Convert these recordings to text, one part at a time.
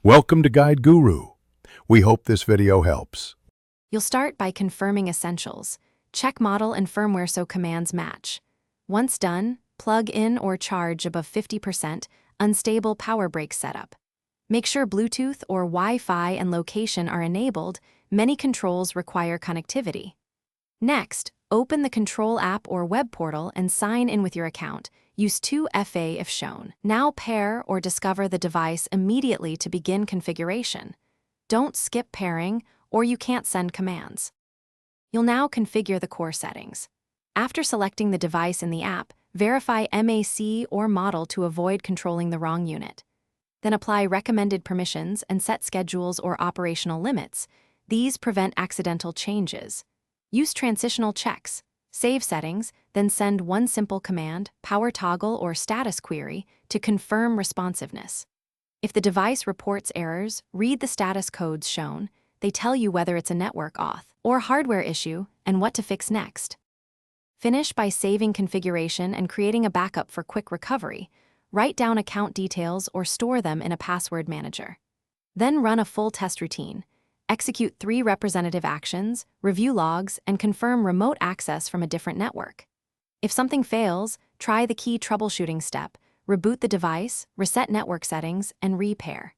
Welcome to Guide Guru. We hope this video helps. You'll start by confirming essentials. Check model and firmware so commands match. Once done, plug in or charge above 50%, unstable power break setup. Make sure Bluetooth or Wi-Fi and location are enabled. Many controls require connectivity. Next, open the Control app or web portal and sign in with your account. Use 2FA if shown. Now pair or discover the device immediately to begin configuration. Don't skip pairing, or you can't send commands. You'll now configure the core settings. After selecting the device in the app, verify MAC or model to avoid controlling the wrong unit. Then apply recommended permissions and set schedules or operational limits. These prevent accidental changes. Use transitional checks. Save settings, then send one simple command, power toggle or status query, to confirm responsiveness. If the device reports errors, read the status codes shown. They tell you whether it's a network auth or hardware issue and what to fix next. Finish by saving configuration and creating a backup for quick recovery. Write down account details or store them in a password manager. Then run a full test routine. Execute 3 representative actions, review logs, and confirm remote access from a different network. If something fails, try the key troubleshooting step, reboot the device, reset network settings, and repair.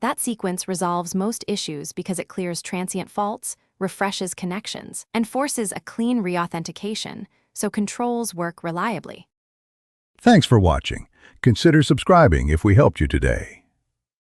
That sequence resolves most issues because it clears transient faults, refreshes connections, and forces a clean reauthentication, so controls work reliably. Thanks for watching. Consider subscribing if we helped you today.